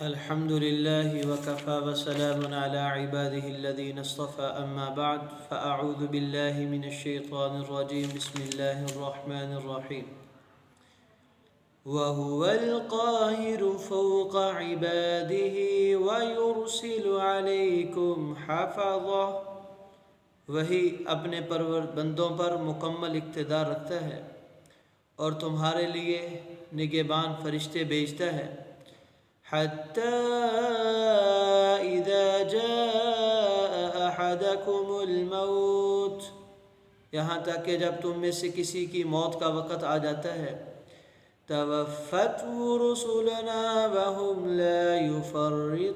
الحمد لله وكفى وسلام على عباده الذين اصطفى أما بعد فأعوذ بالله من الشيطان الرجيم بسم الله الرحمن الرحيم وهو القاهر فوق عباده ويرسل عليكم حفظه وہی اپنے بندوں پر مکمل اقتدار رکھتا ہے اور تمہارے لیے نگہبان فرشتے بھیجتا ہے حتى إذا جاء أحدكم الموت یہاں تک کہ جب تم میں سے کسی کی موت کا وقت آ جاتا ہے توفته رسلنا وهم لا يفرطون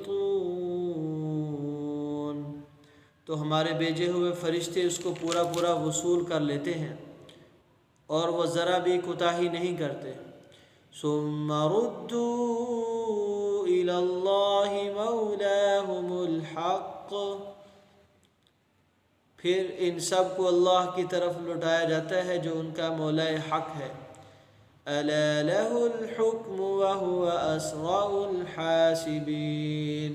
تو ہمارے بھیجے ہوئے فرشتے اس کو پورا وصول کر لیتے ہیں اور وہ ذرا بھی کوتاہی نہیں کرتے ثم ردوا إلى الله مولاهم الحق پھر ان سب کو اللہ کی طرف لوٹایا جاتا ہے جو ان کا مولا حق ہے ألا له الحكم وهو أسرع الحاسبين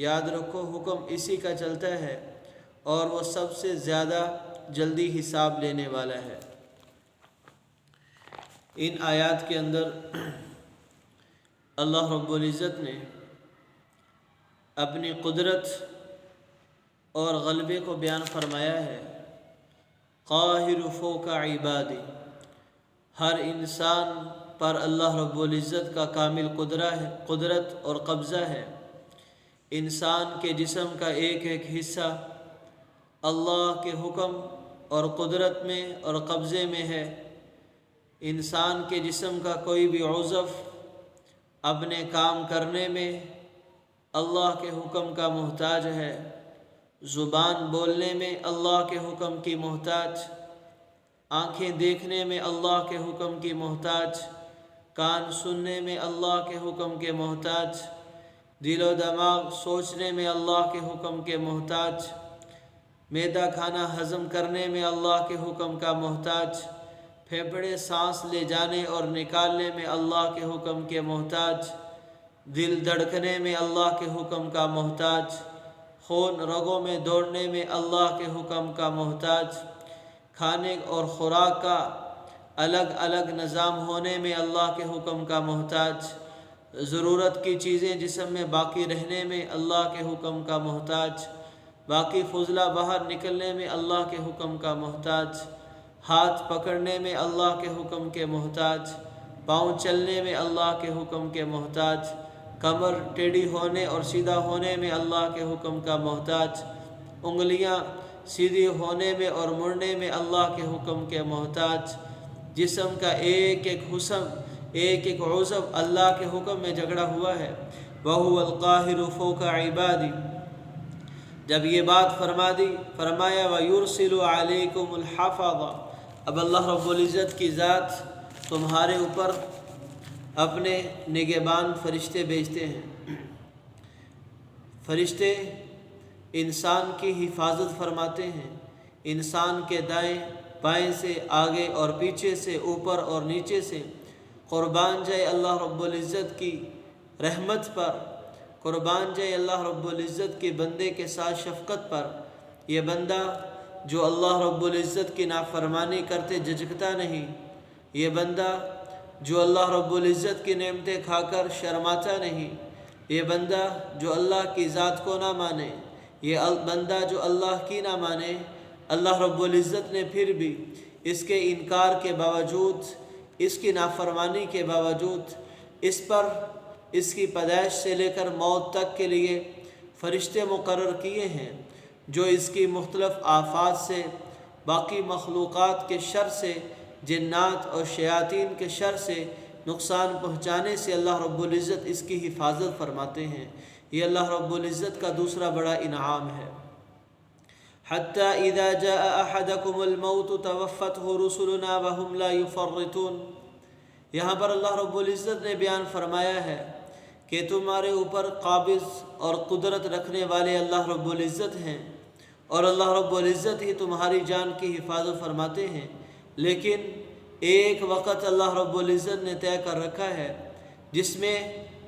یاد رکھو حکم اسی کا چلتا ہے اور وہ سب سے زیادہ جلدی حساب لینے والا ہے۔ ان آیات کے اندر اللہ رب العزت نے اپنی قدرت اور غلبے کو بیان فرمایا ہے۔ قاہر فوق عبادی، ہر انسان پر اللہ رب العزت کا کامل قدرت اور قبضہ ہے۔ انسان کے جسم کا ایک ایک حصہ اللہ کے حکم اور قدرت میں اور قبضے میں ہے۔ انسان کے جسم کا کوئی بھی عضو اپنے کام کرنے میں اللہ کے حکم کا محتاج ہے۔ زبان بولنے میں اللہ کے حکم کی محتاج، آنکھیں دیکھنے میں اللہ کے حکم کی محتاج، کان سننے میں اللہ کے حکم کے محتاج، دل و دماغ سوچنے میں اللہ کے حکم کے محتاج، معدہ کھانا ہضم کرنے میں اللہ کے حکم کا محتاج، پھیپھڑے سانس لے جانے اور نکالنے میں اللہ کے حکم کے محتاج، دل دھڑکنے میں اللہ کے حکم کا محتاج، خون رگوں میں دوڑنے میں اللہ کے حکم کا محتاج، کھانے اور خوراک کا الگ الگ نظام ہونے میں اللہ کے حکم کا محتاج، ضرورت کی چیزیں جسم میں باقی رہنے میں اللہ کے حکم کا محتاج، باقی فضلہ باہر نکلنے میں اللہ کے حکم کا محتاج، ہاتھ پکڑنے میں اللہ کے حکم کے محتاج، پاؤں چلنے میں اللہ کے حکم کے محتاج، کمر ٹیڑھی ہونے اور سیدھا ہونے میں اللہ کے حکم کا محتاج، انگلیاں سیدھی ہونے میں اور مڑنے میں اللہ کے حکم کے محتاج، جسم کا ایک ایک عضو اللہ کے حکم میں جگڑا ہوا ہے۔ وَهُوَ الْقَاهِرُ فَوْقَ عِبَادِهِ جب یہ بات فرمایا وَيُرْسِلُ عَلَيْكُمُ الْحَفَظَ، اب اللہ رب العزت کی ذات تمہارے اوپر اپنے نگہبان فرشتے بھیجتے ہیں۔ فرشتے انسان کی حفاظت فرماتے ہیں، انسان کے دائیں بائیں سے، آگے اور پیچھے سے، اوپر اور نیچے سے۔ قربان جائے اللہ رب العزت کی رحمت پر، قربان جائے اللہ رب العزت کے بندے کے ساتھ شفقت پر۔ یہ بندہ جو اللہ رب العزت کی نافرمانی کرتے جھجکتا نہیں، یہ بندہ جو اللہ رب العزت کی نعمتیں کھا کر شرماتا نہیں، یہ بندہ جو اللہ کی ذات کو نہ مانے، یہ بندہ جو اللہ کی نہ مانے، اللہ رب العزت نے پھر بھی اس کے انکار کے باوجود، اس کی نافرمانی کے باوجود اس پر اس کی پیدائش سے لے کر موت تک کے لیے فرشتے مقرر کیے ہیں جو اس کی مختلف آفات سے، باقی مخلوقات کے شر سے، جنات اور شیاطین کے شر سے نقصان پہنچانے سے اللہ رب العزت اس کی حفاظت فرماتے ہیں۔ یہ اللہ رب العزت کا دوسرا بڑا انعام ہے۔ حتی اذا جاء احدکم الموت توفته رسلنا وهم لا يفرطون، یہاں پر اللہ رب العزت نے بیان فرمایا ہے کہ تمہارے اوپر قابض اور قدرت رکھنے والے اللہ رب العزت ہیں اور اللہ رب العزت ہی تمہاری جان کی حفاظت فرماتے ہیں، لیکن ایک وقت اللہ رب العزت نے طے کر رکھا ہے جس میں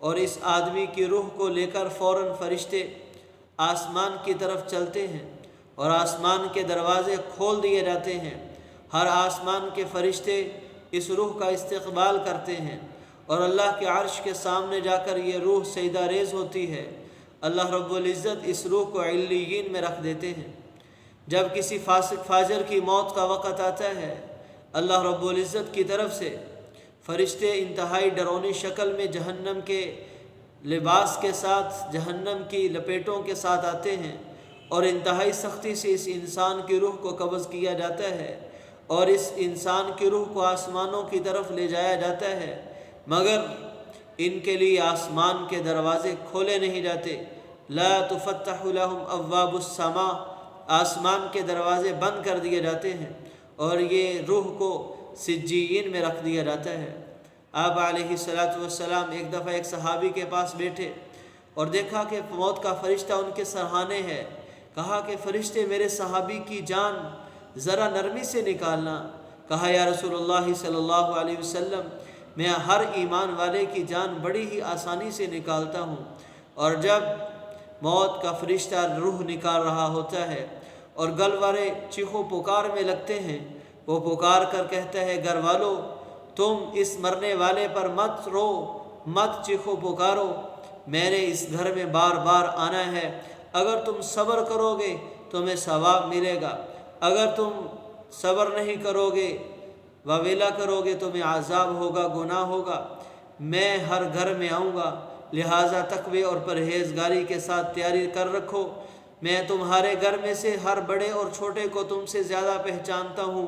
اور اس آدمی کی روح کو لے کر فوراً فرشتے آسمان کی طرف چلتے ہیں اور آسمان کے دروازے کھول دیے جاتے ہیں۔ ہر آسمان کے فرشتے اس روح کا استقبال کرتے ہیں اور اللہ کے عرش کے سامنے جا کر یہ روح سجدہ ریز ہوتی ہے۔ اللہ رب العزت اس روح کو علیین میں رکھ دیتے ہیں۔ جب کسی فاسق فاجر کی موت کا وقت آتا ہے، اللہ رب العزت کی طرف سے فرشتے انتہائی ڈرونی شکل میں جہنم کے لباس کے ساتھ، جہنم کی لپیٹوں کے ساتھ آتے ہیں اور انتہائی سختی سے اس انسان کی روح کو قبض کیا جاتا ہے اور اس انسان کی روح کو آسمانوں کی طرف لے جایا جاتا ہے، مگر ان کے لیے آسمان کے دروازے کھولے نہیں جاتے۔ لا تفتح لهم ابواب السماء، آسمان کے دروازے بند کر دیے جاتے ہیں اور یہ روح کو سجین میں رکھ دیا جاتا ہے۔ آپ علیہ السلام ایک دفعہ ایک صحابی کے پاس بیٹھے اور دیکھا کہ موت کا فرشتہ ان کے سرہانے ہے۔ کہا کہ فرشتے میرے صحابی کی جان ذرا نرمی سے نکالنا۔ کہا یا رسول اللہ صلی اللہ علیہ وسلم، میں ہر ایمان والے کی جان بڑی ہی آسانی سے نکالتا ہوں، اور جب موت کا فرشتہ روح نکال رہا ہوتا ہے اور گل والے چیخو پکار میں لگتے ہیں، وہ پکار کر کہتا ہے گھر والو تم اس مرنے والے پر مت رو، مت چیخو پکارو، میں نے اس گھر میں بار بار آنا ہے، اگر تم صبر کرو گے تمہیں ثواب ملے گا، اگر تم صبر نہیں کرو گے وویلا کرو گے تمہیں عذاب ہوگا، گناہ ہوگا۔ میں ہر گھر میں آؤں گا، لہٰذا تقوی اور پرہیزگاری کے ساتھ تیاری کر رکھو۔ میں تمہارے گھر میں سے ہر بڑے اور چھوٹے کو تم سے زیادہ پہچانتا ہوں۔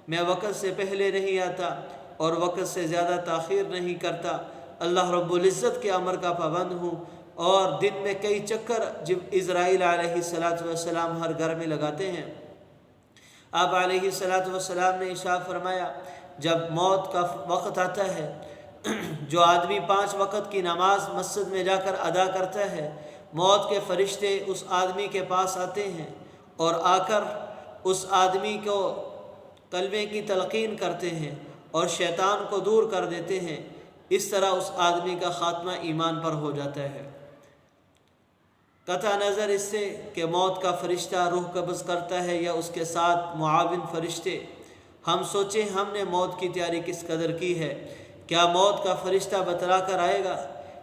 میں وقت سے پہلے نہیں آتا اور وقت سے زیادہ تاخیر نہیں کرتا۔ اللہ رب العزت کے امر کا پابند ہوں اور دن میں کئی چکر اسرائیل علیہ السلام ہر گھر میں لگاتے ہیں۔ آپ علیہ السلام نے ارشاد فرمایا، جب موت کا وقت آتا ہے، جو آدمی 5 وقت کی نماز مسجد میں جا کر ادا کرتا ہے، موت کے فرشتے اس آدمی کے پاس آتے ہیں اور آ کر اس آدمی کو کلمے کی تلقین کرتے ہیں اور شیطان کو دور کر دیتے ہیں۔ اس طرح اس آدمی کا خاتمہ ایمان پر ہو جاتا ہے۔ قطع نظر اس سے کہ موت کا فرشتہ روح قبض کرتا ہے یا اس کے ساتھ معاون فرشتے، ہم سوچیں ہم نے موت کی تیاری کس قدر کی ہے۔ کیا موت کا فرشتہ بتلا کر آئے گا؟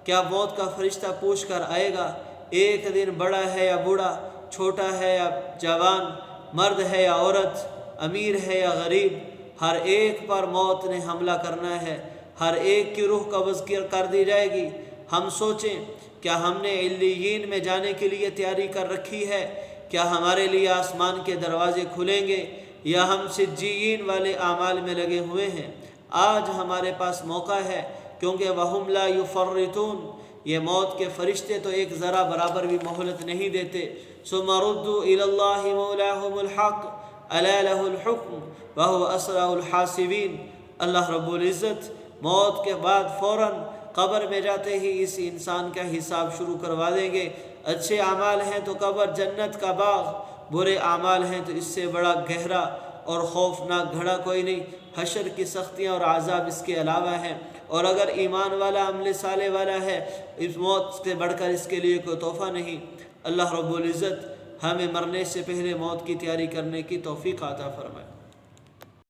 کیا موت کا فرشتہ پوچھ کر آئے گا؟ ایک دن بڑا ہے یا بوڑھا، چھوٹا ہے یا جوان، مرد ہے یا عورت، امیر ہے یا غریب، ہر ایک پر موت نے حملہ کرنا ہے، ہر ایک کی روح قبض کر دی جائے گی۔ ہم سوچیں کیا ہم نے علیین میں جانے کے لیے تیاری کر رکھی ہے؟ کیا ہمارے لیے آسمان کے دروازے کھلیں گے یا ہم سجین والے اعمال میں لگے ہوئے ہیں؟ آج ہمارے پاس موقع ہے، کیونکہ وَهُمْ لَا يُفَرِّطُونَ، یہ موت کے فرشتے تو ایک ذرا برابر بھی مہلت نہیں دیتے۔ ثُمَّ رُدُّوا إِلَى اللَّهِ مَوْلَاهُمُ الْحَقِّ أَلَا لَهُ الْحُكْمُ وَهُوَ أَسْرَعُ الْحَاسِبِينَ۔ اللہ رب العزت موت کے بعد فوراً قبر میں جاتے ہی اس انسان کا حساب شروع کروا دیں گے۔ اچھے اعمال ہیں تو قبر جنت کا باغ، برے اعمال ہیں تو اس سے بڑا گہرا اور خوفناک گھڑا کوئی نہیں۔ حشر کی سختیاں اور عذاب اس کے علاوہ ہیں، اور اگر ایمان والا عمل صالح والا ہے، اس موت سے بڑھ کر اس کے لیے کوئی تحفہ نہیں۔ اللہ رب العزت ہمیں مرنے سے پہلے موت کی تیاری کرنے کی توفیق عطا فرمائے۔